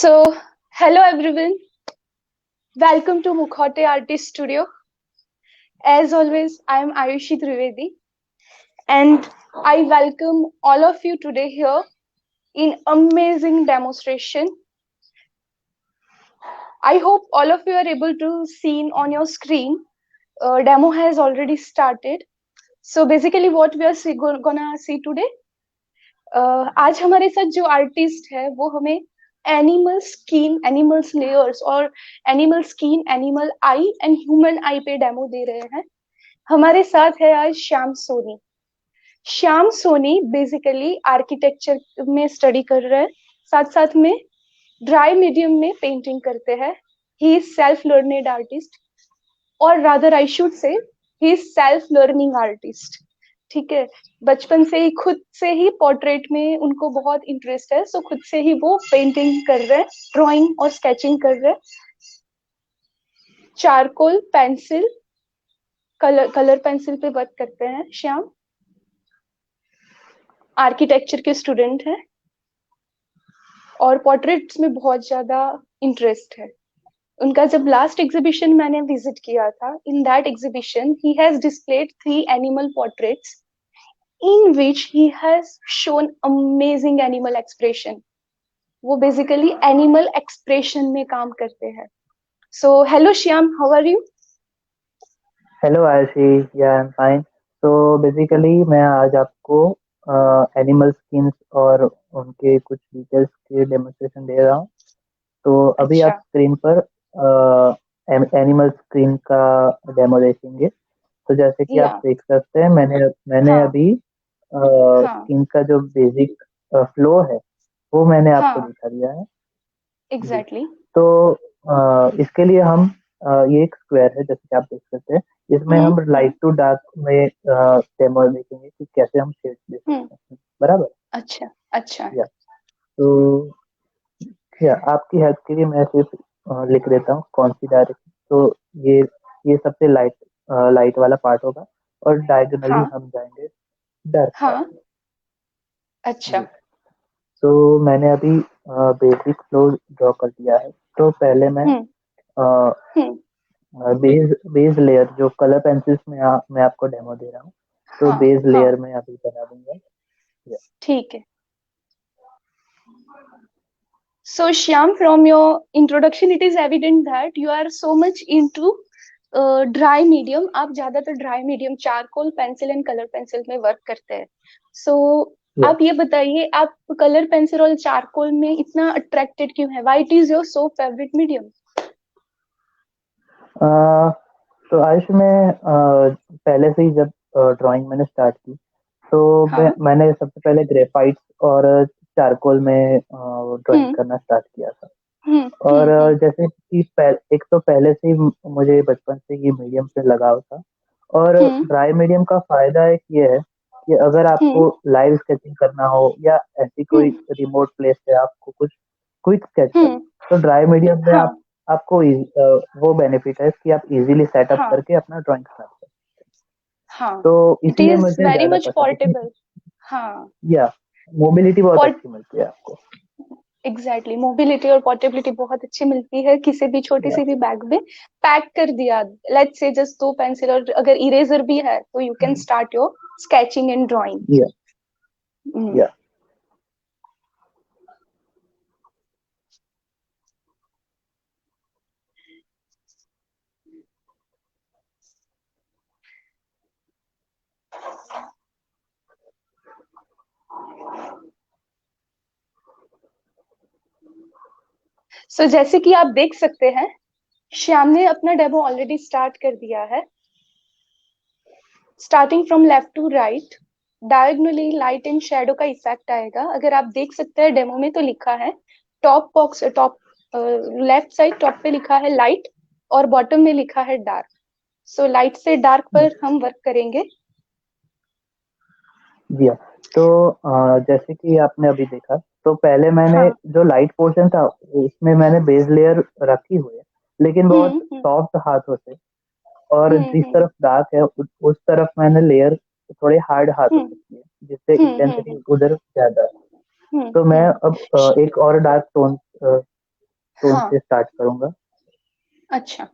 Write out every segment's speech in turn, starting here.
So, hello everyone. Welcome to Mukhote Artist Studio. As always, I am Ayushi Trivedi and I welcome all of you today here in amazing demonstration. I hope all of you are able to see on your screen. Demo has already started. So basically what we are gonna see today, आज हमारे साथ जो artist है वो हमें animal skin, animals layers और animal skin, animal I and human आई पे demo दे रहे हैं। हमारे साथ है आज श्याम सोनी। श्याम सोनी बेसिकली आर्किटेक्चर में स्टडी कर रहे हैं, साथ साथ में ड्राई मीडियम में पेंटिंग करते हैं। He is self learned artist, or rather I should say he is self learning artist. ठीक है, बचपन से ही खुद से ही पोर्ट्रेट में उनको बहुत इंटरेस्ट है, सो खुद से ही वो पेंटिंग कर रहे हैं, ड्राइंग और स्केचिंग कर रहे हैं। चारकोल पेंसिल, कलर पेंसिल पे वर्क करते हैं श्याम। आर्किटेक्चर के स्टूडेंट हैं और पोर्ट्रेट्स में बहुत ज्यादा इंटरेस्ट है उनका। जब लास्ट एग्जीबिशन मैंने विजिट किया था, in that exhibition he has displayed 3 animal portraits in which he has shown amazing animal expression. वो basically animal expression में काम करते हैं। So hello Shyam, how are you? Hello Ayushi, या आई एम फाइन। तो बेसिकली मैं आज आपको एनिमल स्किन्स और उनके कुछ डिटेल्स के डेमोन्स्ट्रेशन दे रहा हूँ। तो अभी आप अच्छा, स्क्रीन पर एनिमल स्किन का डेमो देखेंगे। तो जैसे कि आप या देख सकते हैं, मैंने मैंने हाँ अभी हाँ स्किन का जो बेसिक फ्लो है वो मैंने आपको हाँ, दिखा दिया है जी। एग्जैक्टली। तो इसके लिए हम ये एक स्क्वायर है, जैसे कि आप देख सकते हैं। इसमें हम हम्म, लाइट टू डार्क में डेमो देखेंगे कि कैसे हम शेड्स दे हम्म, सकते हैं, बराबर। अच्छा अच्छा, या तो या आपकी हेल्प के लिए मैं सिर्फ लिख देता हूँ कौन सी डायरेक्शन। तो ये ये सबसे लाइट लाइट वाला पार्ट होगा, और डायगोनली हाँ हम जाएंगे डार्क पार्ट हाँ, में अच्छा, जी। तो मैंने अभी बेसिक फ्लो ड्रॉ कर दिया है। तो पहले मैं हम्म हम्म, बेस लेयर जो कलर पेंसिल्स में मैं आपको डेमो दे रहा हूँ, तो हाँ बेस हाँ, लेयर में अभी बना दूंगा। या, ठीक है। So Shyam, from your introduction, it is evident that you are so much into dry medium. आप ज्यादातर dry medium, charcoal pencil and colour pencil में वर्क करते हैं। सो या, आप ये बताइए, आप कलर पेंसिल और चारकोल में इतना अट्रैक्टेड क्यों है? Why it is your so favourite medium? Uh, तो आयुष में पहले से ही जब ड्राइंग मैंने स्टार्ट की, तो हाँ, मैंने सबसे पहले ग्रेफाइट और चारकोल में ड्राइंग हम्म करना स्टार्ट किया था। हम्म और हम्म हम्म जैसे कि एक तो पहले से ही मुझे बचपन से ही मीडियम से लगाव था। और हम्म ड्राई मीडियम का फायदा एक ये है कि अगर हम्म आपको लाइव स्केचिंग करना हो या ऐसी कोई हम्म रिमोट प्लेस पे आपको कुछ क्विक स्केच करना, हम्म, तो ड्राई मीडियम में हाँ आपको वो बेनिफिट है कि आप इजीली सेटअप हाँ करके अपना ड्राइंग स्टार्ट कर। हाँ, तो इट इसलिए इज मुझे वेरी ज्यादा मच पसंद है कि पोर्टेबल। हाँ, या मोबिलिटी बहुत अच्छी मिलती है आपको। एग्जैक्टली, मोबिलिटी और पोर्टेबिलिटी बहुत अच्छी मिलती है। किसी भी छोटी या सी भी बैग में पैक कर दिया, लेट्स से जस्ट 2 पेंसिल, और अगर इरेजर भी है तो you can start your sketching and drawing. या या सो जैसे कि आप देख सकते हैं, श्याम ने अपना डेमो ऑलरेडी स्टार्ट कर दिया है। Starting from left to right, diagonally light and shadow का इफेक्ट आएगा। अगर आप देख सकते हैं डेमो में, तो लिखा है top box, top left side top पे लिखा है लाइट और बॉटम में लिखा है डार्क। सो लाइट से डार्क पर हम वर्क करेंगे। जी हाँ। तो जैसे कि आपने अभी देखा, तो पहले मैंने हाँ, जो लाइट पोर्शन था उसमें मैंने बेस लेयर रखी हुई है, लेकिन बहुत हम्म सॉफ्ट हाथों से। और जिस हम्म तरफ डार्क है उस तरफ मैंने लेयर थोड़े हार्ड हाथों से हम्म किए, जिससे हम्म हम्म इंटेंसिटी उधर ज्यादा है। तो मैं हम्म, अब एक और डार्क टोन तो हाँ, उनसे स्टार्ट करूंगा। अच्छा।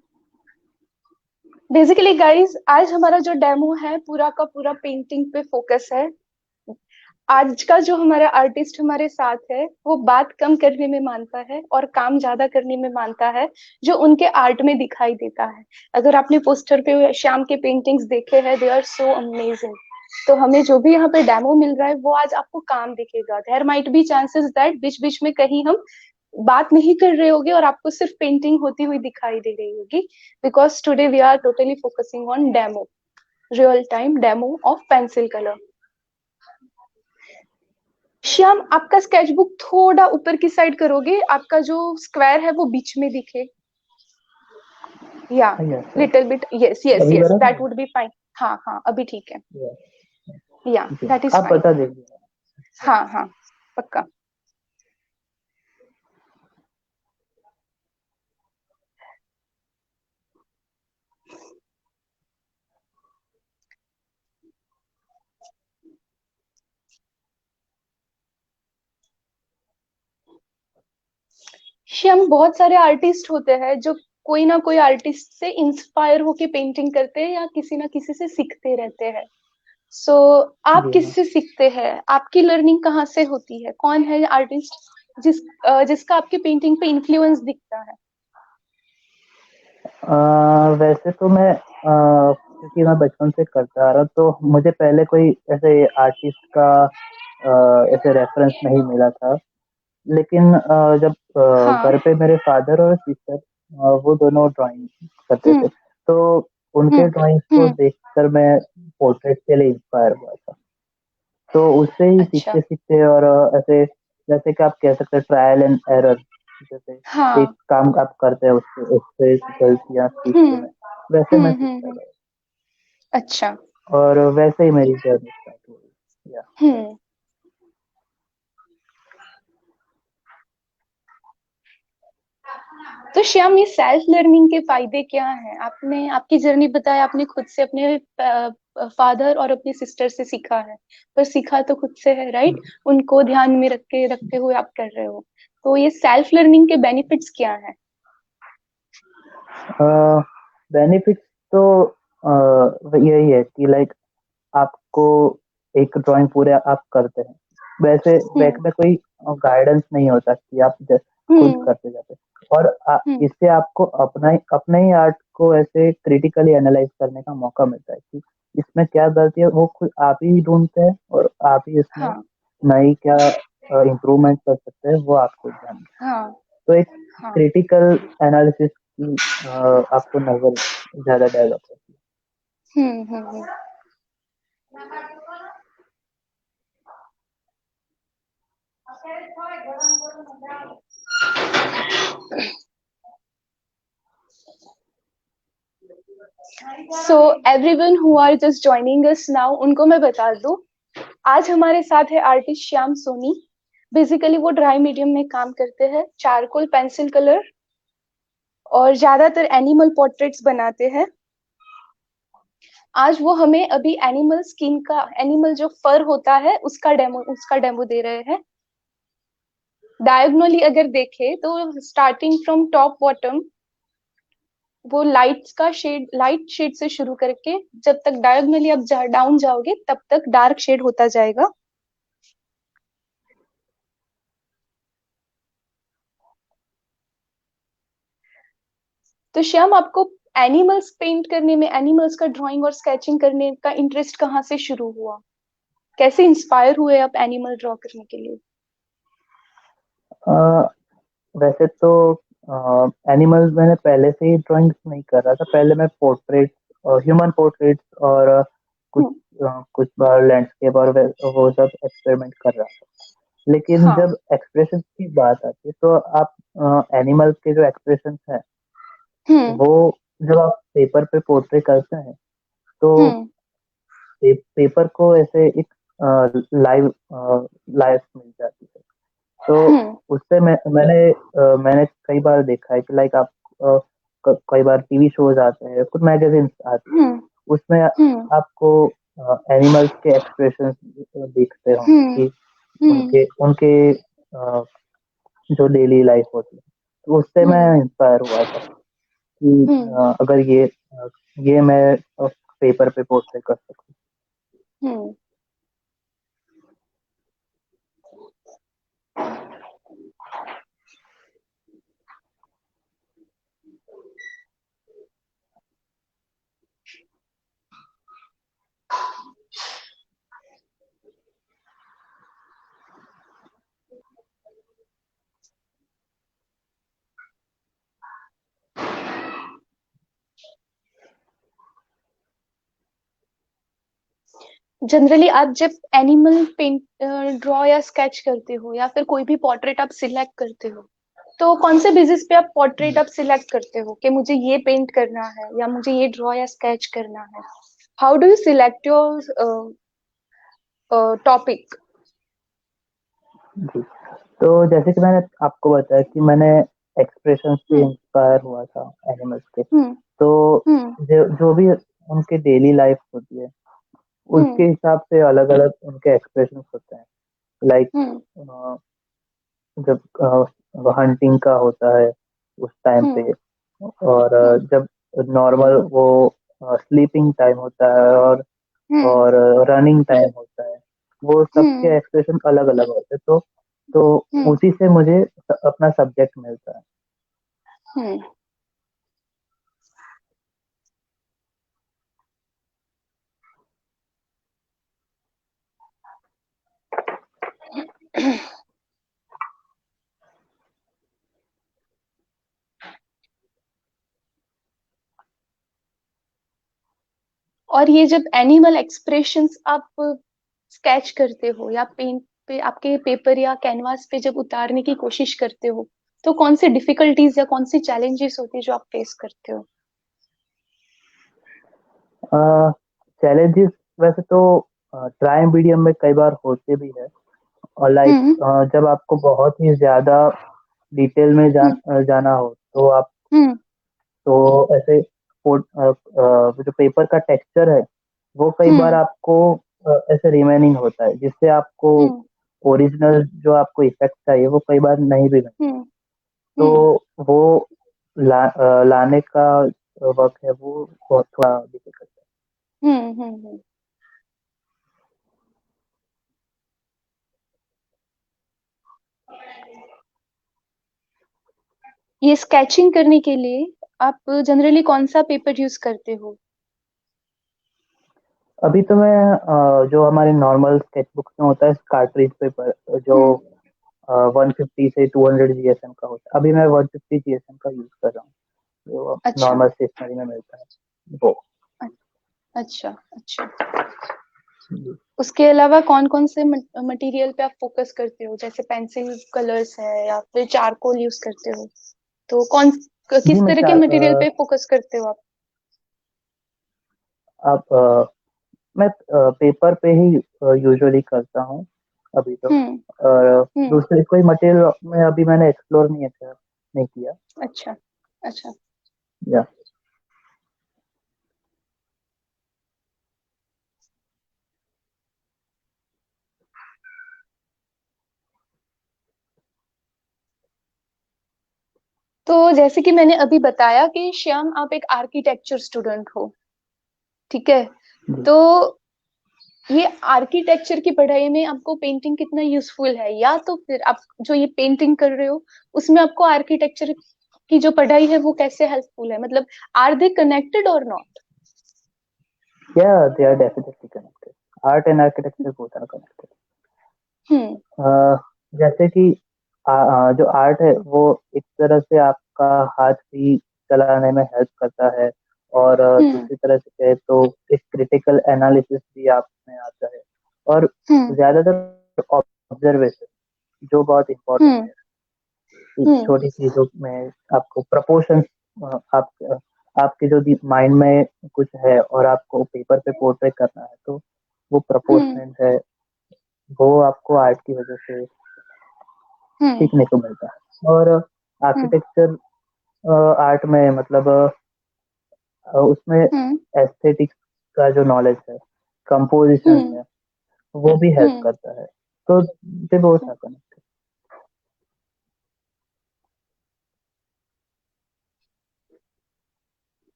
बेसिकली गाइस, आज हमारा जो डेमो है पूरा का पूरा पेंटिंग पे फोकस है। आज का जो हमारा आर्टिस्ट हमारे साथ है वो बात कम करने में मानता है और काम ज्यादा करने में मानता है, जो उनके आर्ट में दिखाई देता है। अगर आपने पोस्टर पे श्याम के पेंटिंग्स देखे हैं, दे आर सो अमेजिंग। तो हमें जो भी यहाँ पे डेमो मिल रहा है वो आज आपको काम दिखेगा। There might be chances that बीच बीच में कहीं हम बात नहीं कर रहे होगे और आपको सिर्फ पेंटिंग होती हुई दिखाई दे रही होगी, because today we are totally focusing on demo, real time demo of pencil colour. Shyam, आपका स्केचबुक थोड़ा ऊपर की साइड करोगे, आपका जो स्क्वायर है वो बीच में दिखे। या yes little bit, yes yes अभी यस, बराबर दैट है। Would be fine. हाँ हाँ, अभी ठीक है। Yes, या जी दैट इज आप फाइन। बता दीजिए। हाँ हाँ, पक्का। श्याम, बहुत सारे आर्टिस्ट होते हैं जो कोई ना कोई आर्टिस्ट से इंस्पायर होके पेंटिंग करते हैं या किसी ना किसी से सीखते रहते हैं। सो आप जी हाँ। किससे सीखते हैं? आपकी लर्निंग कहाँ से होती है? कौन है आर्टिस्ट जिसका आपकी पेंटिंग पे इन्फ्लुएंस दिखता है? वैसे तो मैं क्योंकि मैं बचपन से करता आ रहा तो मुझे पहले कोई ऐसे आर्टिस्ट का ऐसे रेफरेंस नहीं मिला था। लेकिन जब हाँ। घर पे मेरे फादर और सिस्टर वो दोनों ड्राइंग करते थे, हम्म तो उनके हम्म ड्राइंग्स को हम्म। देखकर मैं पोर्ट्रेट के लिए इंस्पायर हुआ था। तो उससे ही अच्छा। सीखते सीखते और ऐसे जैसे कि आप कह सकते हैं ट्रायल एंड एरर, जैसे एक हाँ। काम आप करते हैं उससे उससे गलतियां सीखते हम्म हैं, वैसे मैं सीखता हम्म। गया अच्छा। और वैसे ही मेरी जर्नी स्टार्ट हुई या। हम्म। तो श्याम, ये सेल्फ लर्निंग के फायदे क्या हैं? आपने आपकी जर्नी बताया, आपने खुद से अपने फादर और अपनी सिस्टर से सीखा है, पर सीखा तो खुद से है, राइट? उनको ध्यान में रख के रखते हुए आप कर रहे हो। तो ये सेल्फ लर्निंग के बेनिफिट्स क्या हैं? बेनिफिट्स तो यही है कि लाइक आपको एक ड्राइंग पूरे आप करते हैं, वैसे बैक हम्म में कोई गाइडेंस नहीं होता कि आप खुद हम्म करते जाते हैं। और हम्म। इससे आपको अपने ही आर्ट को ऐसे क्रिटिकली एनालाइज करने का मौका मिलता है कि इसमें क्या गलती है, वो खुद आप ही ढूंढते हैं और आप ही इसमें हाँ नई क्या इम्प्रूवमेंट कर सकते हैं वो आपको जान। हाँ तो एक हाँ। क्रिटिकल एनालिसिस की आपको नजर ज्यादा डेवलप होती hmm. So everyone who are just joining us now, उनको मैं बता दूं, आज हमारे साथ है आर्टिस्ट श्याम सोनी। बेसिकली वो ड्राई मीडियम में काम करते हैं, चारकोल, पेंसिल कलर और ज्यादातर एनिमल पोर्ट्रेट्स बनाते हैं। आज वो हमें अभी एनिमल स्किन का, एनिमल जो फर होता है उसका डेमो दे रहे हैं। डायगोनली अगर देखे तो स्टार्टिंग फ्रॉम टॉप बॉटम, वो लाइट शेड से शुरू करके जब तक डायगोनली आप डाउन जाओगे तब तक डार्क शेड होता जाएगा। तो श्याम, आपको एनिमल्स पेंट करने में, एनिमल्स का ड्राइंग और स्केचिंग करने का इंटरेस्ट कहाँ से शुरू हुआ? कैसे इंस्पायर हुए आप एनिमल ड्रॉ करने के लिए? है। वैसे तो एनिमल्स मैंने पहले से ही ड्राइंग्स नहीं कर रहा था। पहले मैं पोर्ट्रेट्स और ह्यूमन पोर्ट्रेट्स और कुछ हम्म, कुछ बार लैंडस्केप और वो सब एक्सपेरिमेंट कर रहा था। लेकिन हाँ। जब एक्सप्रेशन की बात आती है तो आप एनिमल्स के जो एक्सप्रेशन हैं हम्म वो जब आप पेपर पे पोर्ट्रे करते हैं तो हम्म पेपर को ऐसे एक लाइव लाइफ मिल जाती है। तो हम्म उससे मैंने कई बार देखा है कि लाइक आप कई बार टीवी शोज आते हैं, कुछ मैगजीन्स आते हैं, हम्म उसमें हम्म आपको एनिमल्स के एक्सप्रेशन दिखते होंगे हम्म कि हम्म उनके उनके जो डेली लाइफ होती है। तो उससे मैं हम्म इंस्पायर हुआ था कि हम्म अगर ये मैं पेपर पे पोर्ट्रेट कर सकूं। हम्म। जनरली आप जब एनिमल पेंट ड्रॉ या स्केच करते हो या फिर कोई भी पोर्ट्रेट आप सिलेक्ट करते हो, तो कौन से बेसिस पे आप पोर्ट्रेट आप सिलेक्ट करते हो कि मुझे ये पेंट करना है या मुझे ये ड्रॉ या स्केच करना है? How do you select your topic? जी। तो जैसे कि मैंने आपको बताया कि मैंने एक्सप्रेशन से हम्म इंस्पायर हुआ था एनिमल्स के। हम्म तो हम्म जो भी उनके डेली लाइफ होती है उसके हम्म हिसाब से अलग अलग उनके एक्सप्रेशन होते हैं। लाइक हम्म जब हंटिंग का होता है उस टाइम हम्म पे, और हम्म जब नॉर्मल वो स्लीपिंग टाइम होता है, हम्म और रनिंग टाइम होता है, वो हम्म सबके एक्सप्रेशन अलग अलग होते हैं। तो हम्म उसी से मुझे अपना सब्जेक्ट मिलता है। हम्म। और ये जब एनिमल एक्सप्रेशंस आप स्केच करते हो या पेंट पे आपके पेपर या कैनवास पे जब उतारने की कोशिश करते हो, तो कौन सी डिफिकल्टीज या कौन सी चैलेंजेस होती है जो आप फेस करते हो? चैलेंजेस वैसे तो ट्राई मीडियम में कई बार होते भी है। और लाइक हम्म जब आपको बहुत ही ज़्यादा डिटेल में हम्म जाना हो तो आप हम्म तो ऐसे जो पेपर का टेक्सचर है वो कई बार हम्म आपको ऐसे रिमेनिंग होता है, जिससे आपको हम्म ओरिजिनल जो आपको इफेक्ट चाहिए वो कई बार नहीं भी मिलता। हम्म तो हम्म वो लाने का वक्त है वो बहुत थोड़ा डिफिकल्ट है। हम्म। ये स्केचिंग करने के लिए आप जनरली कौन सा पेपर यूज करते हो? अभी तो मैं जो हमारे नॉर्मल स्केच बुक्स में होता है कार्ट्रिज पेपर, जो हम्म 150 से 200 जीएसएम का होता है, अभी मैं 150 जीएसएम का यूज कर रहा हूँ, जो अच्छा नॉर्मल स्टेशनरी में मिलता है वो। अच्छा अच्छा। जी। उसके अलावा कौन कौन से मटेरियल पे आप फोकस करते हो, जैसे पेंसिल कलर्स है या फिर चारकोल यूज करते हो? तो जी, किस तरह के मटेरियल पे फोकस करते हो आप? आप मैं पेपर पे ही यूजुअली करता हूँ अभी तो। हम्म हम्म। दूसरे कोई मटेरियल में अभी मैंने एक्सप्लोर नहीं किया। अच्छा अच्छा। या तो जैसे कि मैंने अभी बताया कि श्याम आप एक आर्किटेक्चर स्टूडेंट हो, ठीक है? जी। तो ये आर्किटेक्चर की पढ़ाई में आपको पेंटिंग कितना यूजफुल है, या तो फिर आप जो ये पेंटिंग कर रहे हो उसमें आपको आर्किटेक्चर की जो पढ़ाई है वो कैसे हेल्पफुल है, मतलब are they connected or not? Yeah they are definitely connected, art and architecture both are connected. हम्म जैसे कि जो आर्ट है वो एक तरह से आपका हाथ भी चलाने में हेल्प करता है, और हम्म दूसरी तरह से कहे तो एक क्रिटिकल एनालिसिस भी आप में आता है, और हम्म ज्यादातर ऑब्जर्वेशन जो बहुत इम्पोर्टेंट हम्म है कि हम्म छोटी चीजों में आपको प्रपोर्शन, आप आपके जो माइंड में कुछ है और आपको पेपर पे पोर्ट्रेट करना है, तो वो हम्म प्रपोर्शनेट है, वो आपको आर्ट की वजह से हम्म सीखने को मिलता है। और हम्म आर्किटेक्चर आर्ट में मतलब उसमें हम्म एस्थेटिक्स का जो नॉलेज है, कंपोजिशन हम्म है, वो भी हेल्प हम्म करता है। तो दे बोथ आर कनेक्टेड।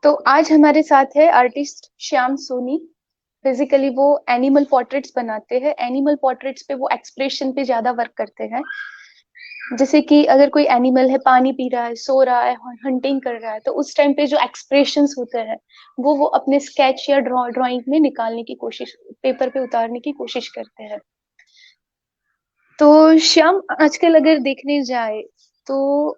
तो आज हमारे साथ है आर्टिस्ट श्याम सोनी। बेसिकली वो एनिमल पोर्ट्रेट्स बनाते हैं। एनिमल पोर्ट्रेट्स पे वो एक्सप्रेशन पे ज्यादा वर्क करते हैं। जैसे कि अगर कोई एनिमल है, पानी पी रहा है, सो रहा है, हंटिंग कर रहा है, तो उस टाइम पे जो एक्सप्रेशंस होते हैं वो अपने स्केच या ड्राइंग में निकालने की कोशिश, पेपर पे उतारने की कोशिश करते हैं। तो श्याम, आजकल अगर देखने जाए तो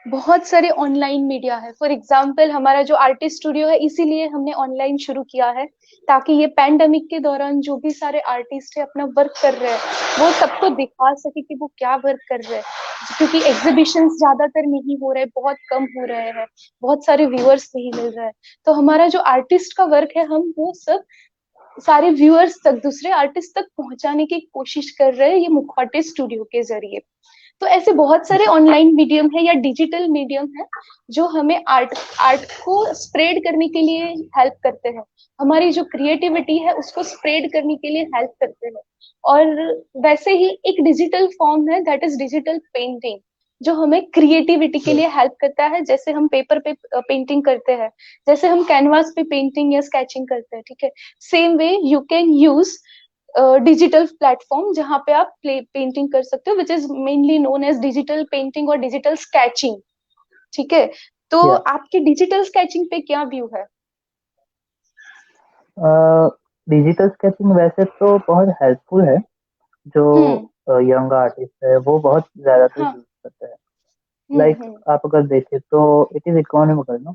बहुत सारे ऑनलाइन मीडिया है। फॉर एग्जाम्पल हमारा जो आर्टिस्ट स्टूडियो है, इसीलिए हमने ऑनलाइन शुरू किया है, ताकि ये पैंडेमिक के दौरान जो भी सारे आर्टिस्ट है अपना वर्क कर रहे हैं वो सबको दिखा सके कि वो क्या वर्क कर रहे हैं। क्योंकि एग्जीबिशंस ज्यादातर नहीं हो रहे, बहुत कम हो रहे हैं, बहुत सारे व्यूअर्स नहीं मिल रहे हैं। तो हमारा जो आर्टिस्ट का वर्क है, हम वो सब सारे व्यूअर्स तक, दूसरे आर्टिस्ट तक पहुंचाने की कोशिश कर रहे हैं ये मुखौटे स्टूडियो के जरिए। तो ऐसे बहुत सारे ऑनलाइन मीडियम है या डिजिटल मीडियम है जो हमें आर्ट आर्ट को स्प्रेड करने के लिए हेल्प करते हैं। हमारी जो क्रिएटिविटी है उसको स्प्रेड करने के लिए हेल्प करते हैं। और वैसे ही एक डिजिटल फॉर्म है, दैट इज डिजिटल पेंटिंग, जो हमें क्रिएटिविटी के लिए हेल्प करता है। जैसे हम पेपर पे पेंटिंग करते हैं, जैसे हम कैनवास पे पेंटिंग या स्केचिंग करते हैं, ठीक है, same way you can use digital platform जहाँ पे आप पेंटिंग कर सकते हो, which is mainly known as digital painting और डिजिटल स्केचिंग। ठीक है, तो या आपके डिजिटल स्केचिंग पे क्या व्यू है? डिजिटल स्केचिंग वैसे तो बहुत हेल्पफुल है। जो हम्म। यंग आर्टिस्ट है वो बहुत ज़्यादातर हाँ। यूज करते हैं। लाइक हम्म। आप अगर देखें तो इट इज इकोनॉमिकल ना,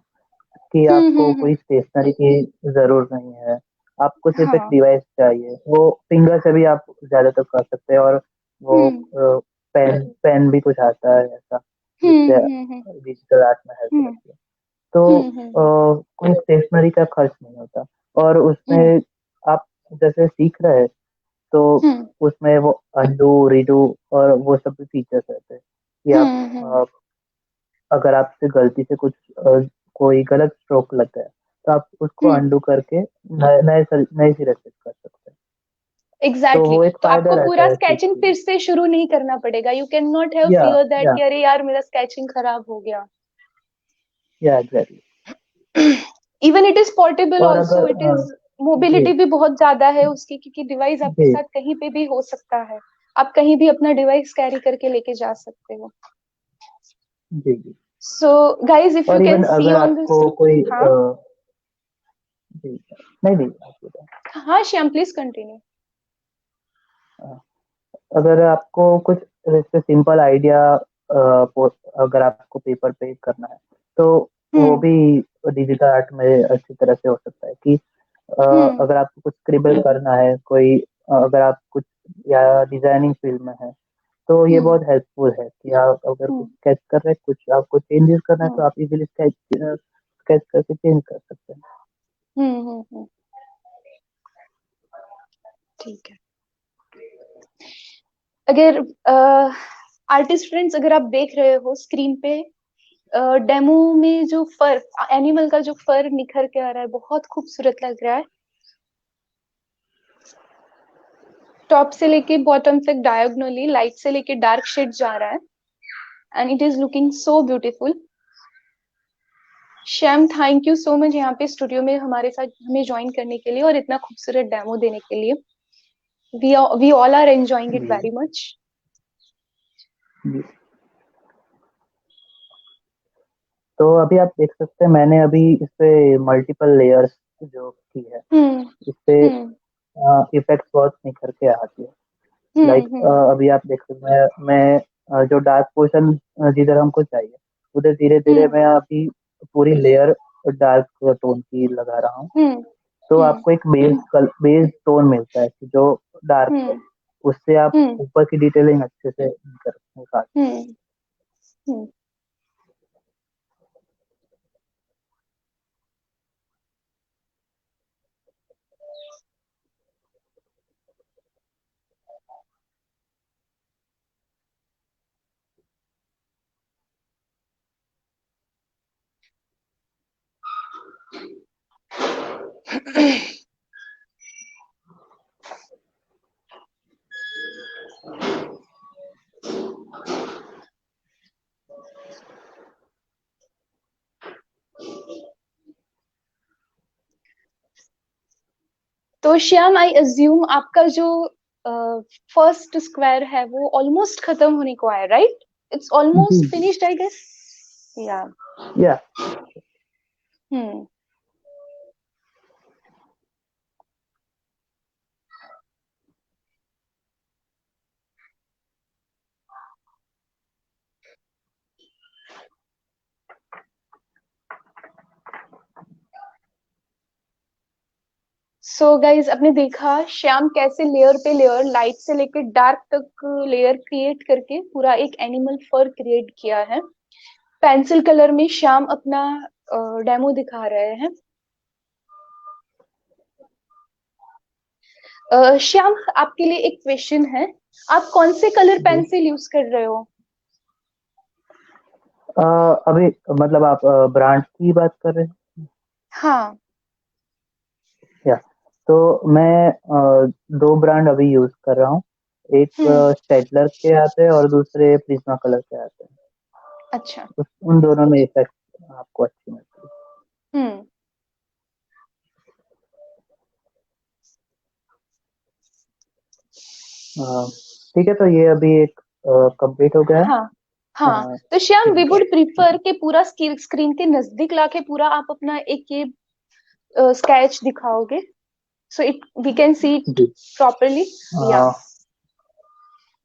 कि आपको कोई स्टेशनरी की जरूरत नहीं है। आपको सिर्फ एक हाँ। डिवाइस चाहिए, वो फिंगर से भी आप ज्यादातर कर सकते हैं। और वो हम्म। पेन पेन भी कुछ आता है ऐसा जिससे हम्म। डिजिटल आर्ट में हेल्प हम्म। रहती है। तो हम्म। कोई स्टेशनरी का खर्च नहीं होता। और हम्म। उसमें आप जैसे सीख रहे हैं तो हम्म। उसमें वो अंडू रीडू और वो सब भी फीचर्स रहते हैं कि आप हम्म। अगर आपसे गलती से कुछ कोई गलत स्ट्रोक लग गया तो आप उसको हम्म। अंडू करके नए सिरे से कर सकते हैं। तो एग्जैक्टली वो exactly. एक तो फायदा आपको रहता पूरा है सीख स्केचिंग के। फिर से शुरू नहीं करना पड़ेगा। यू कैन नॉट हैव या फियर दैट या कि अरे यार मेरा स्केचिंग खराब हो गया। या exactly. Even it is portable और ऑल्सो, अगर इट इज जी मोबिलिटी भी बहुत ज्यादा है उसकी, क्योंकि डिवाइस आपके जी साथ कहीं पे भी हो सकता है। आप कहीं भी अपना डिवाइस कैरी करके लेके जा सकते हो। जी जी। सो गाइज, इफ यू और कैन इवन सी अगर ऑन दिस। आपको कोई हाँ। जी नहीं नहीं आप बताएं। हाँ श्याम, प्लीज कंटिन्यू। हाँ, अगर आपको कुछ जैसे सिंपल आइडिया अगर आपको पेपर पे करना है तो वो हम्म। भी डिजिटल आर्ट में अच्छी तरह से हो सकता है कि हम्म। अगर आपको कुछ स्क्रिबल करना है कोई अगर आप कुछ या डिजाइनिंग फील्ड में है तो ये हम्म। बहुत हेल्पफुल है कि आप अगर कुछ हम्म। स्केच कर रहे हैं, कुछ आपको चेंजेस करना है तो हम्म। आप इजीली स्केच स्केच करके चेंज कर सकते हैं। हम्म। ठीक है। अगर आर्टिस्ट फ्रेंड्स, अगर आप देख रहे हो स्क्रीन पे डेमो में जो फर, एनिमल का जो फर निखर के आ रहा है, बहुत खूबसूरत लग रहा है। टॉप से लेके बॉटम तक डायगोनली लाइट से लेके डार्क शेड जा रहा है, and it is looking so beautiful. Shyam, thank you so much यहाँ पे स्टूडियो में हमारे साथ हमें ज्वाइन करने के लिए और इतना खूबसूरत डेमो देने के लिए। We all are enjoying it जी वेरी मच। जी। तो अभी आप देख सकते हैं मैंने अभी इस पे मल्टीपल लेयर्स जो की है हम्म। इस पे हम्म। इफेक्ट्स बहुत निखर के आती है। लाइक हम्म। अभी आप देख सकते हैं मैं जो डार्क पोर्शन जिधर हमको चाहिए उधर धीरे धीरे हम्म। मैं अभी पूरी लेयर डार्क टोन की लगा रहा हूँ। हम्म। तो हम्म। आपको एक बेस टोन मिलता है कि जो डार्क है हम्म। उससे आप हम्म। ऊपर की डिटेलिंग अच्छे से निकाल। हम्म। हम्म। तो श्याम, आई अज्यूम आपका जो फर्स्ट स्क्वायर है वो ऑलमोस्ट खत्म होने को आया, राइट? इट्स जी ऑलमोस्ट जी। Finished, I guess. Yeah. Yeah. Hmm. So guys, आपने देखा श्याम कैसे लेयर पे लेयर, लाइट से लेकर डार्क तक लेयर क्रिएट करके पूरा एक एनिमल फर क्रिएट किया है। पेंसिल कलर में श्याम अपना डेमो दिखा रहे हैं। श्याम, आपके लिए एक क्वेश्चन है। आप कौन से कलर जी। पेंसिल यूज कर रहे हो? अभी मतलब आप ब्रांड की बात कर रहे हैं? हाँ। या। तो मैं दो ब्रांड अभी यूज कर रहा हूँ। एक हम्म। स्टेडलर के आते हैं और दूसरे प्रिज्मा कलर के आते हैं। अच्छा। उन दोनों में इफेक्ट आपको अच्छी मिलती हम्म। है। ठीक है, तो ये अभी एक कंप्लीट हो गया है। हाँ। हाँ, तो श्याम, ठीक वी है। वुड प्रिफर के पूरा स्क्रीन के नजदीक लाके पूरा आप अपना एक ये स्केच दिखाओगे, so it we can see it जी। प्रॉपरली। या। अ,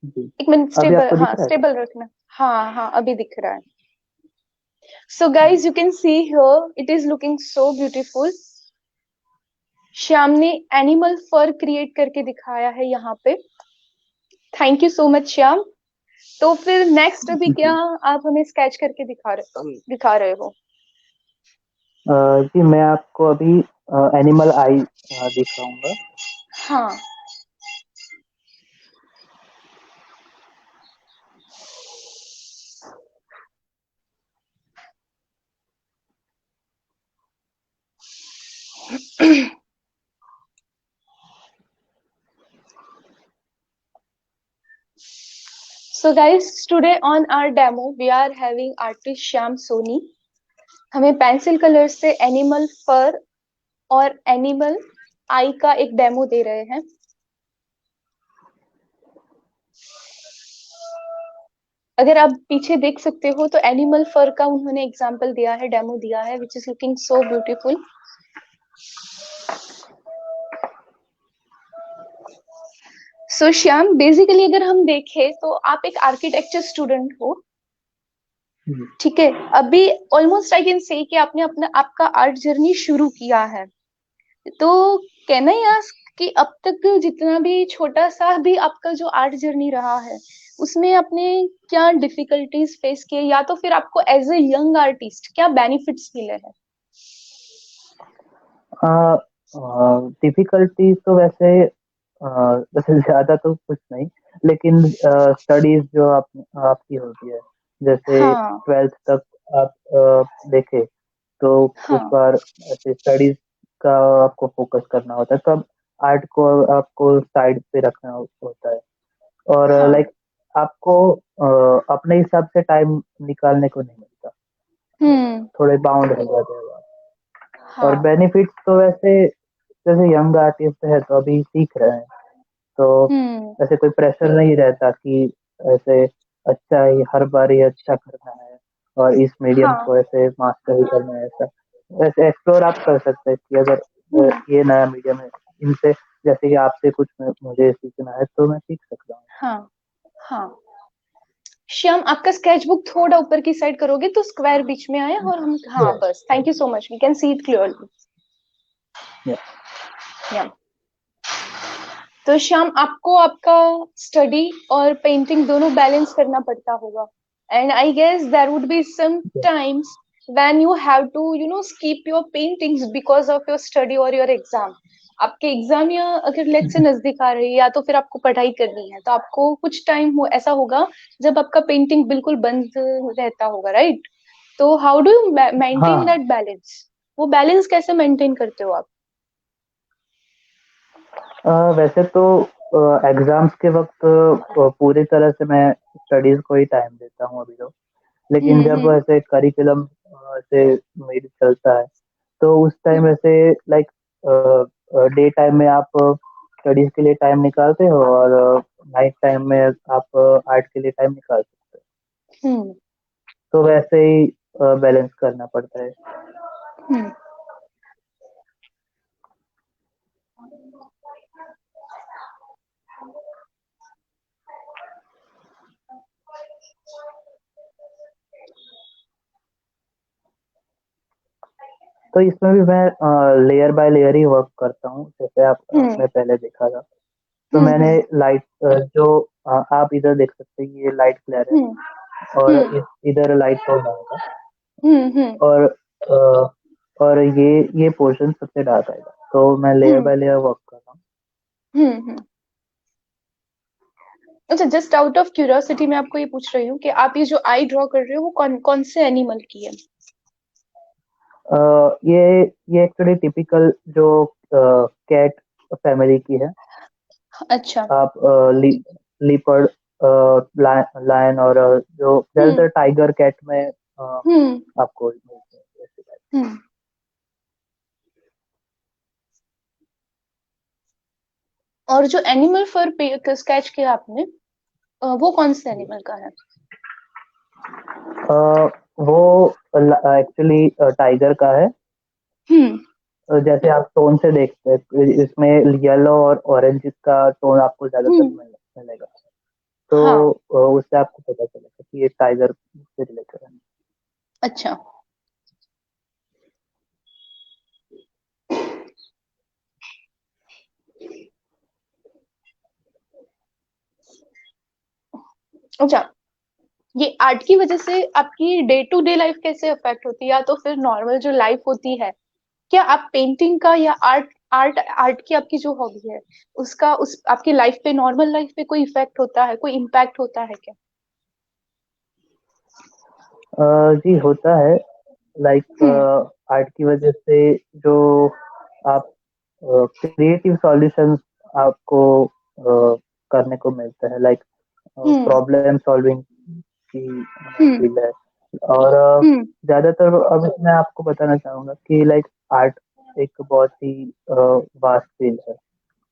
जी। एक मिनट, अभी स्टेबल, आपको दिख हाँ रहा है? स्टेबल रखना। हाँ हाँ, अभी दिख रहा है। So guys, you can see here it is looking so beautiful. Shyam ने एनिमल फर क्रिएट करके दिखाया है यहाँ पे। Thank you so much Shyam. तो फिर नेक्स्ट अभी क्या जी। आप हमें स्केच करके दिखा रहे हो? जी, मैं आपको अभी एनिमल आई दिखाऊंगा। हाँ। So guys, today on our demo, we are having artist Shyam Soni. हमें पेंसिल कलर से एनिमल फर और एनिमल आई का एक डेमो दे रहे हैं। अगर आप पीछे देख सकते हो तो एनिमल फर का उन्होंने एग्जांपल दिया है, डेमो दिया है, which is looking so beautiful. So Shyam, basically अगर हम देखें तो आप एक आर्किटेक्चर स्टूडेंट हो, जी। ठीक है? अभी ऑलमोस्ट आई कैन से कि आपने अपना आपका आर्ट जर्नी शुरू किया है। तो कैन आई आस्क कि अब तक जितना भी छोटा सा भी आपका जो आर्ट जर्नी रहा है, उसमें आपने क्या डिफिकल्टीज फेस किए, या तो फिर आपको एज ए यंग आर्टिस्ट क्या बेनिफिट्स मिले हैं? डिफिकल्टी तो वैसे ज़्यादा तो कुछ नहीं, लेकिन स्टडीज़ जो आप आपकी होती है, जैसे हाँ। 12th तक आप देखें, तो उस हाँ। बार ऐसे स्टडीज़ का आपको फ़ोकस करना होता है, तब आर्ट को आपको साइड पे रखना होता है। और हाँ। लाइक आपको अपने हिसाब से टाइम निकालने को नहीं मिलता, हम्म। थोड़े बाउंड हो जाते हैं आप। और हाँ। बेनिफिट्स तो वैसे, जैसे यंग आर्टिस्ट है तो अभी सीख रहे हैं, तो हम्म। ऐसे कोई प्रेशर नहीं रहता कि ऐसे अच्छा ही हर बार ही अच्छा करना है और इस मीडियम हाँ। को ऐसे मास्टर ही करना है। ऐसा ऐसे एक्सप्लोर आप कर सकते हैं कि अगर हम्म। ये नया मीडियम है, इनसे जैसे कि आपसे कुछ मुझे सीखना है तो मैं सीख सकता हूँ। हाँ। हाँ। श्याम, आपका स्केच बुक थोड़ा ऊपर की साइड करोगे तो स्क्वायर बीच में आए, और हम, हाँ Yeah. बस, thank you so much, we can see it clearly. Yeah. Yeah. तो श्याम, आपको आपका स्टडी और पेंटिंग दोनों बैलेंस करना पड़ता होगा, and I guess there would be some Yeah. Times when you have to skip your paintings because of your study और your exam. आपके एग्जाम या अगर लेट से नजदीक आ रही है, या तो फिर आपको पढ़ाई करनी है, तो आपको कुछ टाइम हो ऐसा होगा जब आपका पेंटिंग बिल्कुल बंद रहता होगा, राइट? तो हाउ डू यू मेंटेन हाँ। That balance? वो बैलेंस कैसे मेंटेन करते हो आप? वैसे तो एग्जाम्स के वक्त पूरी तरह से मैं स्टडीज को ही टाइम देता हूँ अभी तो। लेकिन जब ऐसे करिकुलम से मेरी चलता है, तो उस टाइम हम्म। ऐसे लाइक डे टाइम में आप स्टडीज के लिए टाइम निकालते हो और नाइट टाइम में आप आर्ट के लिए टाइम निकाल सकते हो। हम्म। तो वैसे ही बैलेंस करना पड़ता है। हम्म। तो इसमें भी मैं layer by layer he work करता हूँ, जैसे आपने पहले देखा था। तो हम्म। मैंने लाइट जो आप इधर देख सकते हैं, ये लाइट फ्लेयर है हम्म। और हम्म। इधर लाइट टोन आएगा हम्म। और और ये पोर्शन सबसे डार्क आएगा। तो मैं layer hmm. By layer work कर रहा हूँ। हम्म। अच्छा, जस्ट आउट ऑफ क्यूरियोसिटी मैं आपको ये पूछ रही हूँ कि आप ये जो आई ड्रॉ कर रहे हो वो कौन कौन से एनिमल की है? अ, ये ये एक्चुअली टिपिकल जो कैट फैमिली की है। अच्छा। आप लीपर्ड, लायन और जो हम्म। ज्यादातर टाइगर कैट में हम्म। आपको मिलते हैं ऐसे type। हम्म। और जो एनिमल फर पे स्केच किया आपने, वो कौन से एनिमल का है? वो एक्चुअली टाइगर का है। हम्म। जैसे आप टोन से देखते हैं, इसमें येलो और ऑरेंज का टोन आपको ज्यादातर हम्म। मिलेगा। तो हाँ। उससे आपको पता चलेगा कि ये टाइगर से रिलेटेड है। अच्छा। अच्छा, ये आर्ट की वजह से आपकी डे टू डे लाइफ कैसे अफेक्ट होती है, या तो फिर नॉर्मल जो लाइफ होती है, क्या आप पेंटिंग का या आर्ट आर्ट आर्ट की आपकी जो हॉबी है उसका उस आपकी लाइफ पे, नॉर्मल लाइफ पे कोई इफेक्ट होता है, कोई इम्पैक्ट होता है क्या? जी होता है। लाइक हम्म। आर्ट की वजह से जो आप क्रिएटिव सॉल्यूशंस आपको करने को मिलता है। लाइक हम्म। प्रॉब्लम सॉल्विंग की हम्म। फील्ड है। और हम्म। ज्यादातर अब मैं आपको बताना चाहूंगा कि लाइक आर्ट एक बहुत ही वास्ट फील्ड है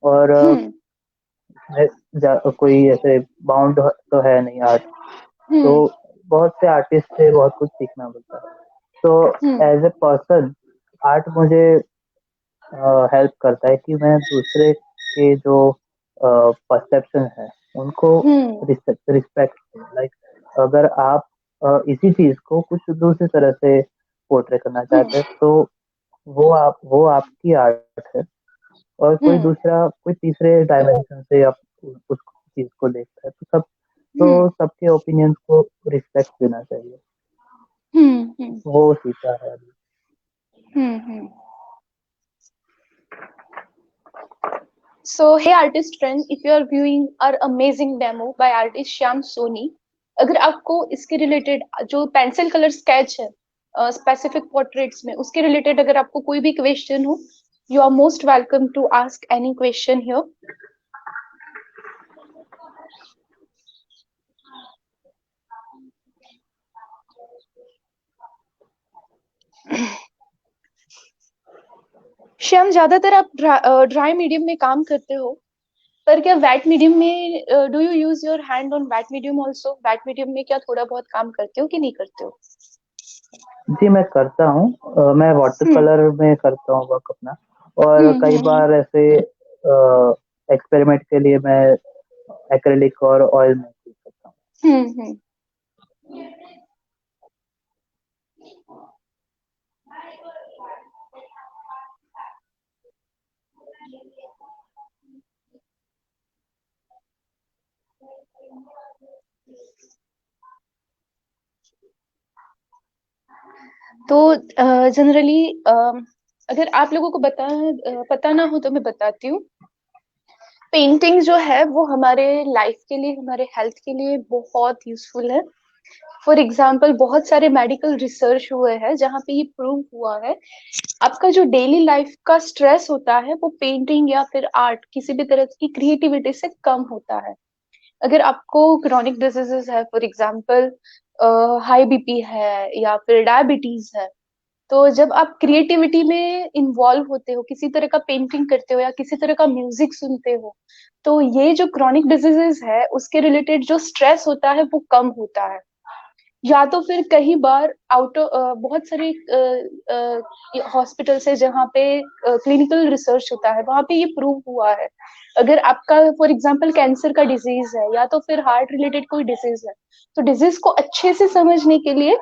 और हम्म। कोई ऐसे बाउंड तो है नहीं आर्ट। तो हम्म। बहुत से आर्टिस्ट से बहुत कुछ सीखना मिलता है। तो हम्म। एज ए पर्सन आर्ट मुझे हेल्प करता है कि मैं दूसरे के जो परसेप्शन है उनको हम्म। रिस्पेक्ट लाइक अगर आप इसी चीज को कुछ दूसरी तरह से पोर्ट्रे करना हम्म। चाहते हैं तो वो आपकी आर्ट है। और हम्म। कोई तीसरे डायमेंशन से आप उस चीज को देखता है, हम्म। तो सबके ओपिनियंस को रिस्पेक्ट देना चाहिए। हम्म। वो सीखा है अभी। हम्म। So, hey artist friend, if you are viewing our amazing demo by artist Shyam Soni, अगर आपको इसके रिलेटेड जो पेंसिल कलर स्केच है स्पेसिफिक पोर्ट्रेट्स में, उसके रिलेटेड अगर आपको कोई भी क्वेश्चन हो, you are most welcome to ask any question here. Shyam, ज्यादातर आप ड्राई मीडियम में काम करते हो, पर क्या वेट मीडियम में do you use your hand on wet medium also? Wet medium में क्या थोड़ा बहुत काम करते हो कि नहीं करते हो? जी मैं करता हूँ। मैं वाटर हम्म। कलर में करता हूँ वर्क अपना। और हम्म। कई बार ऐसे एक्सपेरिमेंट के लिए मैं एक्रेलिक और ऑयल में यूज करता हूँ। हम्म। तो जनरली अगर आप लोगों को पता ना हो तो मैं बताती हूँ। पेंटिंग जो है वो हमारे लाइफ के लिए, हमारे हेल्थ के लिए बहुत यूजफुल है। फॉर एग्जाम्पल, बहुत सारे मेडिकल रिसर्च हुए हैं जहाँ पे ये प्रूव हुआ है, आपका जो डेली लाइफ का स्ट्रेस होता है वो पेंटिंग या फिर आर्ट, किसी भी तरह की क्रिएटिविटी से कम होता है। अगर आपको क्रोनिक डिजीजेस है, फॉर एग्जाम्पल हाई बीपी है या फिर डायबिटीज है, तो जब आप क्रिएटिविटी में इन्वॉल्व होते हो, किसी तरह का पेंटिंग करते हो या किसी तरह का म्यूजिक सुनते हो, तो ये जो क्रॉनिक डिजीजेस है उसके रिलेटेड जो स्ट्रेस होता है वो कम होता है। या तो फिर कई बार बहुत सारे हॉस्पिटल्स है जहाँ पे क्लिनिकल रिसर्च होता है, वहां पे ये प्रूव हुआ है। अगर आपका फॉर एग्जांपल कैंसर का डिजीज है या तो फिर हार्ट रिलेटेड कोई डिजीज है, तो डिजीज को अच्छे से समझने के लिए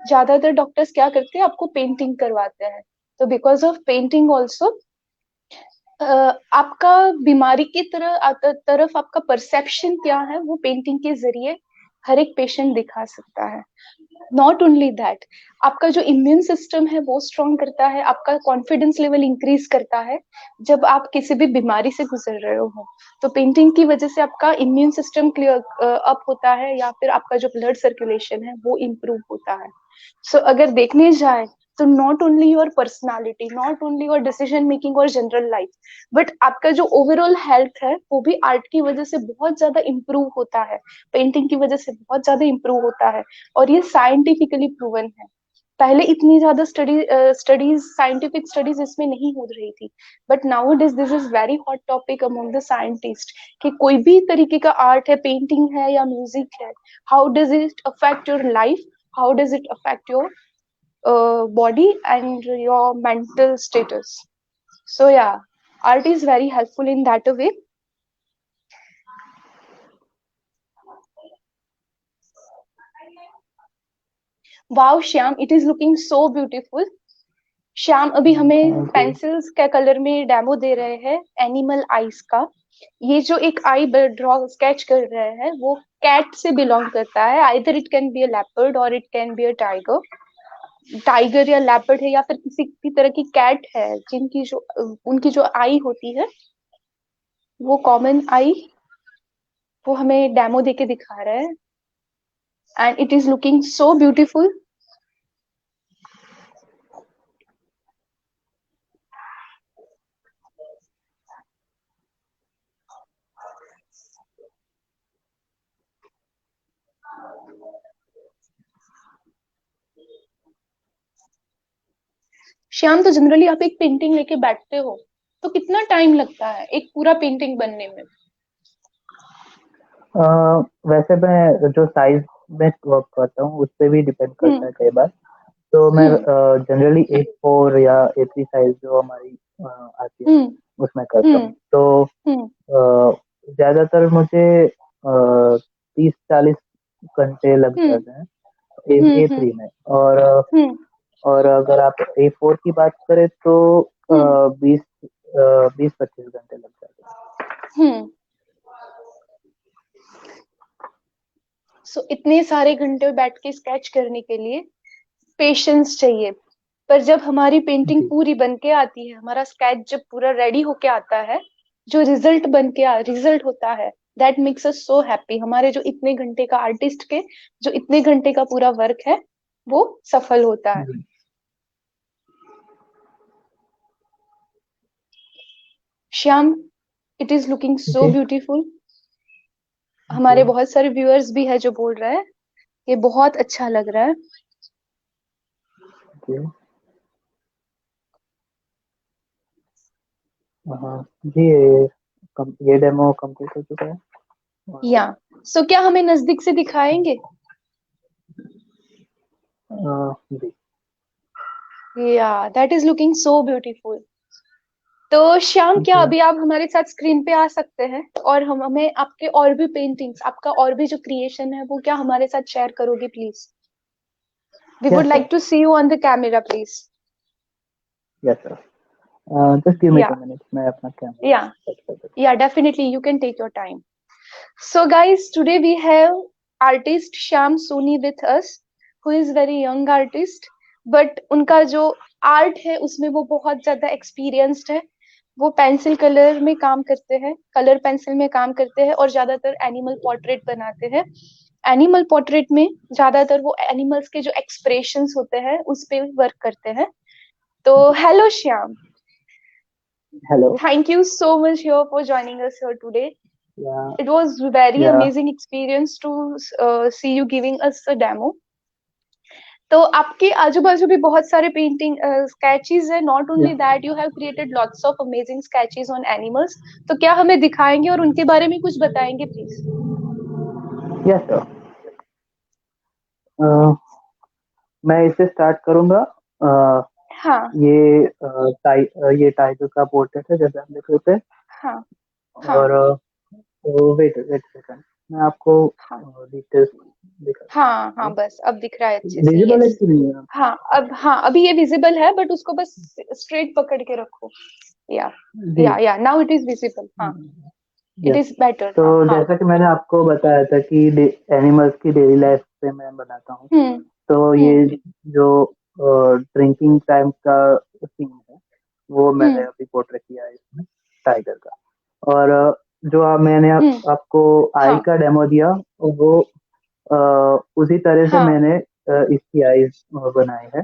ज्यादातर डॉक्टर्स क्या करते हैं, आपको पेंटिंग करवाते हैं। तो बिकॉज ऑफ पेंटिंग ऑल्सो आपका बीमारी की तरफ आपका परसेप्शन क्या है वो पेंटिंग के जरिए हर एक पेशेंट दिखा सकता है। नॉट ओनली दैट, आपका जो इम्यून सिस्टम है वो स्ट्रॉन्ग करता है, आपका कॉन्फिडेंस लेवल इंक्रीज करता है जब आप किसी भी बीमारी से गुजर रहे हो। तो पेंटिंग की वजह से आपका इम्यून सिस्टम क्लियर अप होता है, या फिर आपका जो ब्लड सर्कुलेशन है वो इम्प्रूव होता है। सो अगर देखने जाए तो not only your personality, not only your decision making और जनरल लाइफ, बट आपका जो ओवरऑल हेल्थ है वो भी आर्ट की वजह से बहुत ज्यादा इम्प्रूव होता है, पेंटिंग की वजह से बहुत ज्यादा इम्प्रूव होता है। और ये साइंटिफिकली प्रूवन है। पहले इतनी ज्यादा स्टडीज साइंटिफिक स्टडीज इसमें नहीं हो रही थी, but now it is this is very hot topic among the scientist कि कोई भी तरीके का आर्ट है, पेंटिंग है या म्यूजिक है, how does it affect your life, how does it affect your body and your mental status. So yeah, art is very helpful in that way. Wow Shyam, it is looking so beautiful. Shyam अभी हमें thank you. Pencils के colour में demo दे रहे हैं animal eyes का। ये जो एक आई ड्रॉ स्केच कर रहे हैं वो कैट से बिलोंग करता है, either it can be a leopard or it can be a tiger. Tiger या लेपर्ड है या फिर किसी भी तरह की कैट है जिनकी जो उनकी जो आई होती है वो कॉमन आई, वो हमें डेमो देके दिखा रहा है and it is looking so beautiful. Shyam, तो जनरली आप एक पेंटिंग लेके बैठते हो तो कितना टाइम लगता है एक पूरा पेंटिंग बनने में? वैसे मैं जो साइज में वर्क करता हूँ उस पे भी डिपेंड करता हम्म। है कई बार। तो मैं हम्म। जनरली A4 या A3 साइज जो हमारी आती है हम्म। उसमें करता हम्म। हूँ। तो हम्म। ज्यादातर मुझे 30-40 घंटे लग हम्म। जाते हैं हम्म। A3 में। और हम्म। और अगर आप A4 की बात करें तो हम्म। 20-25 घंटे लग जाते हैं। हम्म। सो इतने सारे घंटे बैठ के स्केच करने के लिए पेशेंस चाहिए। पर जब हमारी पेंटिंग जी। पूरी बन के आती है, हमारा स्केच जब पूरा रेडी होके आता है, जो रिजल्ट होता है, that makes us so happy. हमारे जो इतने घंटे का आर्टिस्ट के जो इतने घंटे का पूरा वर्क है वो सफल होता है। जी। Shyam, it is looking so जी। ब्यूटीफुल। जी। हमारे बहुत सारे व्यूअर्स भी है जो बोल रहे हैं ये बहुत अच्छा लग रहा है। जी। हाँ जी, ये डेमो कंप्लीट हो चुका है। या सो क्या हमें नजदीक से दिखाएंगे? जी। या that is looking so beautiful. तो श्याम, क्या जी। अभी आप हमारे साथ स्क्रीन पे आ सकते हैं और हम हमें आपके और भी पेंटिंग्स, आपका और भी जो क्रिएशन है वो क्या हमारे साथ शेयर करोगे please? We would yes sir. Like to see you on the camera please. Yes sir. Just give me yeah 2 minutes, मैं अपना कैमरा या सेट कर देता yeah definitely you can take your time. So guys, today we have artist Shyam Soni with us, who is very young artist, but उनका जो art है उसमें वो बहुत ज्यादा एक्सपीरियंस्ड है। वो पेंसिल कलर में काम करते हैं, कलर पेंसिल में काम करते हैं और ज्यादातर एनिमल पोर्ट्रेट बनाते हैं। एनिमल पोर्ट्रेट में ज्यादातर वो एनिमल्स के जो एक्सप्रेशंस होते हैं उस पे वर्क करते हैं। तो हूँ। Hello Shyam, hello. Thank you so much here for joining us here today. या। It was very या। amazing experience to see you giving us a demo. तो आपके आजू बाजू भी बहुत सारे पेंटिंग स्केचेस है, not only Yeah. That, you have created lots of amazing sketches on animals. तो क्या हमें दिखाएंगे और उनके बारे में कुछ बताएंगे प्लीज? Yes, sir. मैं इसे स्टार्ट करूंगा। अ, हाँ ये टाइगर का पोर्ट्रेट है जैसे हम देख रहे थे। हाँ हाँ और वेट वेट सेकंड, मैं आपको हाँ डिटेल्स दिखा हाँ देता हाँ, हूँ। बस अब दिख रहा है अच्छे से, विजिबल है यस। कि नहीं है? हाँ अब, हाँ अभी ये विजिबल है, बट उसको बस स्ट्रेट पकड़ के रखो। या जी। या नाउ इट इज विजिबल, हाँ। It yes. इज बेटर तो नाउ, हाँ। जैसा कि मैंने आपको बताया था कि एनिमल्स की डेली लाइफ पे मैं बनाता हूँ। हम्म तो हम्म ये जो ड्रिंकिंग टाइम का सीन है वो मैंने हम्म अभी पोर्ट्रेट किया है इसमें, टाइगर का। और जो मैंने हम्म आपको आई हाँ का डेमो दिया, वो उसी तरह से हाँ। मैंने इसकी आईज बनाई है।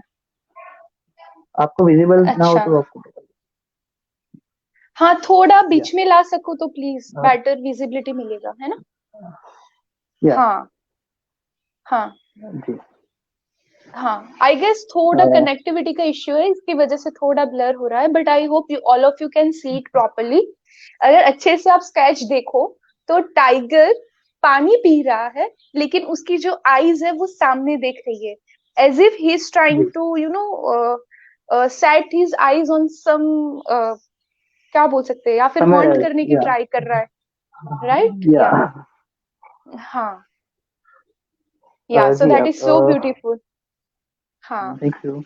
आपको विजिबल ना हो अच्छा, तो आपको बता हाँ थोड़ा या बीच में ला सको तो प्लीज, बेटर विजिबिलिटी मिलेगा, है ना? या हाँ हाँ जी। हाँ। आई गेस थोड़ा कनेक्टिविटी का इश्यू है, इसकी वजह से थोड़ा ब्लर हो रहा है, but I hope you all of you can see it properly. अगर अच्छे से आप स्केच देखो तो टाइगर पानी पी रहा है, लेकिन उसकी जो आईज है वो सामने देख रही है, एज इफ ही इज जी। Trying to set his eyes on some, क्या बोल सकते हैं, या फिर हॉन्ट समराइज करने की या ट्राई कर रहा है, राइट? या या हाँ, yeah so ji that is आप सो ब्यूटीफुल। हाँ। Thank you.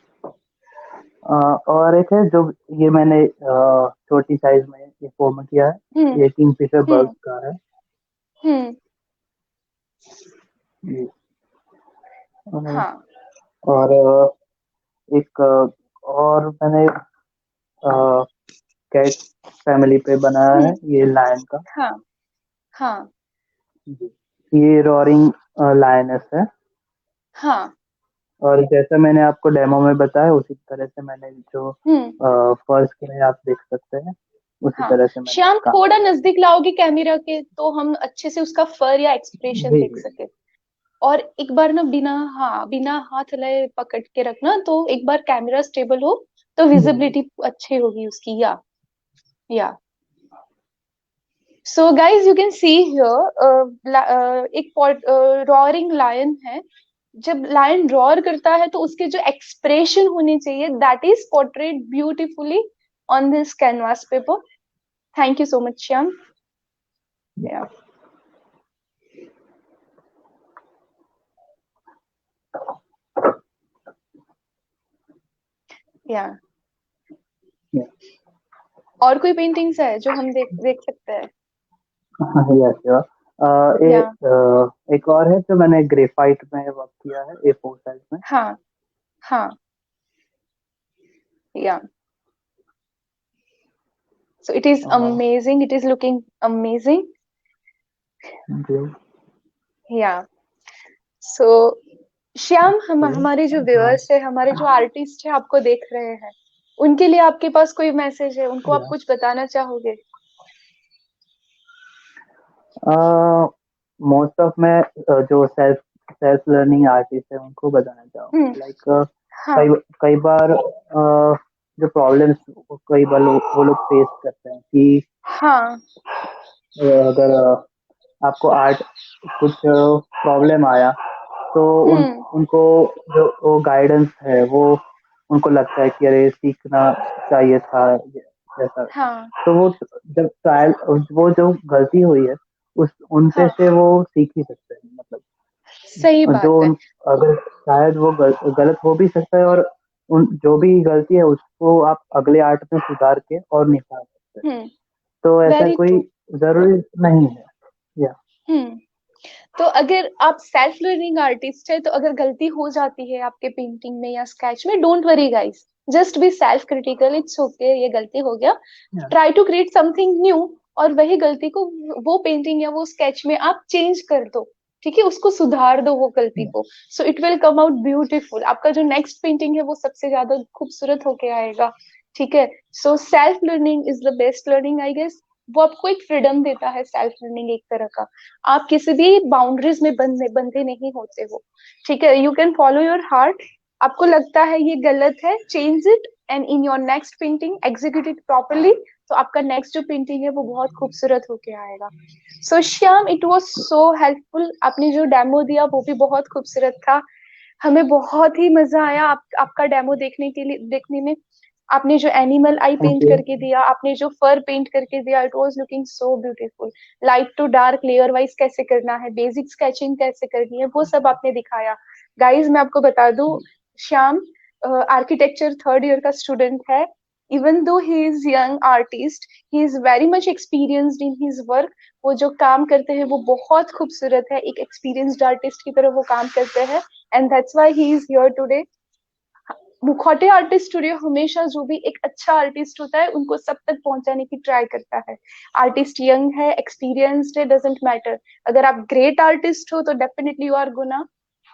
और एक है जो ये मैंने छोटी साइज में ये फॉर्म किया हम्म है, ये किंगफिशर बर्ड हम्म का है। हम्म जी। अ, हाँ और एक और मैंने कैट फैमिली पे बनाया हम्म है, ये लायन का। हाँ हाँ जी। ये रॉरिंग लायनेस है। हाँ। और जैसा मैंने आपको डेमो में बताया उसी तरह से मैंने जो हम्म फर्श के लिए आप देख सकते हैं उसी हाँ। तरह से मैंने श्याम काम थोड़ा किया है। नजदीक लाओगे कैमरा के, तो हम अच्छे से उसका फर या एक्सप्रेशन जी देख जी। सके। और एक बार ना बिना, हाँ बिना हाथ हिलाए पकड़ के रखना, तो एक बार कैमरा स्टेबल हो तो जी जी। विजिबिलिटी अच्छी होगी उसकी। या so guys you can see here एक रॉरिंग लायन है। जब लायन रॉर करता है तो उसके जो एक्सप्रेशन होने चाहिए, that is portrait beautifully on this canvas paper. Thank you so much Shyam. या या और कोई पेंटिंग्स है जो हम देख देख सकते हैं? Yes sure. या एक और है जो मैंने ग्रेफाइट में वर्क किया है, A4 साइज में। हाँ हाँ। Yeah so it is uh, amazing, it is looking amazing. जी। या सो श्याम, हम हमारे जो हाँ व्यूअर्स है, हमारे जो आर्टिस्ट है आपको देख रहे हैं, उनके लिए आपके पास कोई मैसेज है, उनको आप या कुछ बताना चाहोगे? मोस्ट ऑफ मैं जो सेल्फ सेल्फ लर्निंग आर्टिस्ट है उनको बताना हम्म चाहूँगा, लाइक हाँ कई कई बार जो प्रॉब्लम्स कई बार वो लोग फेस करते हैं कि हाँ अगर आपको आर्ट कुछ प्रॉब्लम आया तो हम्म उनको जो वो गाइडेंस है वो उनको लगता है कि अरे सीखना चाहिए था जैसा। हाँ तो वो जब ट्रायल, वो जो गलती हुई है उस उन पे हाँ, से वो सीख ही सकते हैं, मतलब सही जो बात है। अगर शायद वो गलत हो भी सकता है, और उन जो भी गलती है उसको आप अगले आर्ट में सुधार के और निखार सकते हैं। हम्म तो ऐसा वेरी कोई ट्रू। जरूरी नहीं है। या हम्म तो अगर आप सेल्फ लर्निंग आर्टिस्ट है, तो अगर गलती हो जाती है आपके पेंटिंग में या स्केच में, don't worry guys, just be self critical, it's okay, ये गलती हो गया, या try to create something new. और वही गलती को वो पेंटिंग या वो स्केच में आप चेंज कर दो, ठीक है, उसको सुधार दो वो गलती को। So it will come out beautiful, आपका जो नेक्स्ट पेंटिंग है वो सबसे ज्यादा खूबसूरत होके आएगा। ठीक है। So self learning is the best learning I guess. वो आपको एक फ्रीडम देता है, सेल्फ लर्निंग एक तरह का। आप किसी भी बाउंड्रीज में बंधे बंधे नहीं होते हो। ठीक है, you can follow your heart, आपको लगता है ये गलत है, change it and in your next painting execute it properly, तो आपका नेक्स्ट जो पेंटिंग है वो बहुत खूबसूरत होके आएगा। So Shyam, it was so helpful, आपने जो डेमो दिया वो भी बहुत खूबसूरत था। हमें बहुत ही मजा आया आपका डेमो देखने के लिए, देखने में। आपने जो animal I thank paint you. करके दिया, आपने जो फर पेंट करके दिया, it was looking so beautiful. Light to dark, layer wise कैसे करना है, बेसिक स्केचिंग कैसे करनी है, वो सब आपने दिखाया। गाइस मैं आपको बता दूं, श्याम आर्किटेक्चर थर्ड ईयर का स्टूडेंट है। Even though he is young artist, he is very much experienced in his work. वो जो काम करते हैं वो बहुत खूबसूरत है, एक एक्सपीरियंस्ड आर्टिस्ट की तरह वो काम करते हैं, and that's why he is here today. Mukhaute artist studio हमेशा जो भी एक अच्छा आर्टिस्ट होता है उनको सब तक पहुंचाने की ट्राई करता है। आर्टिस्ट यंग है, एक्सपीरियंस्ड है, डजेंट मैटर। अगर आप ग्रेट आर्टिस्ट हो तो definitely you are gonna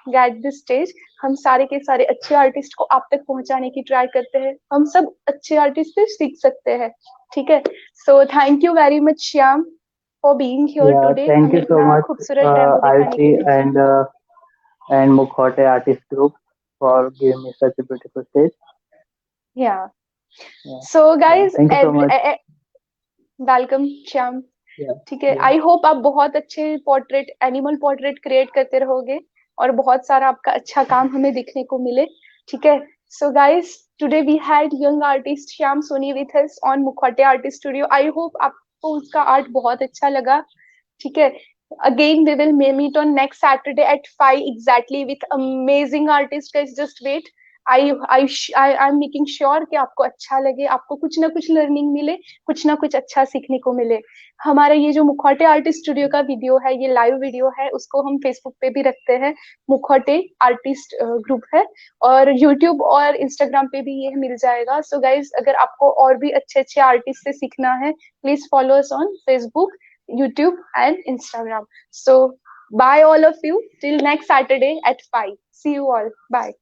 get this stage. हम सारे के सारे अच्छे आर्टिस्ट को आप तक पहुंचाने की ट्राई करते हैं, हम सब अच्छे आर्टिस्ट से सीख सकते हैं। ठीक है, so thank you very much Shyam for being here Yeah, today, thank हमें you so इतना much, खूबसूरत डेमो दिखाने के Archie लिए। and Mukhote Artist Group for giving me such a beautiful stage. या Yeah, so yeah. Guys, Thank you so much. Welcome Shyam. Yeah, ठीक है, yeah. I hope आप बहुत अच्छे पोर्ट्रेट, एनिमल पोर्ट्रेट क्रिएट करते रहोगे और बहुत सारा आपका अच्छा काम हमें दिखने को मिले। ठीक है, so guys, today we had young artist Shyam Soni with us on Mukhaute artist studio. I hope आपको उसका आर्ट बहुत अच्छा लगा। ठीक है, again we will meet on next Saturday at 5 exactly with amazing artist. Guys just wait, I I I am making sure कि आपको अच्छा लगे, आपको कुछ ना कुछ लर्निंग मिले, कुछ ना कुछ अच्छा सीखने को मिले। हमारा ये जो मुखौटे आर्टिस्ट स्टूडियो का वीडियो है, ये लाइव वीडियो है, उसको हम फेसबुक पे भी रखते हैं, मुखौटे आर्टिस्ट ग्रुप है, और यूट्यूब और इंस्टाग्राम पे भी ये मिल जाएगा। सो गाइज, अगर आपको और भी अच्छे अच्छे आर्टिस्ट से सीखना है, please follow us on Facebook, YouTube and Instagram. So bye all of you, till next Saturday at 5, see you all, bye.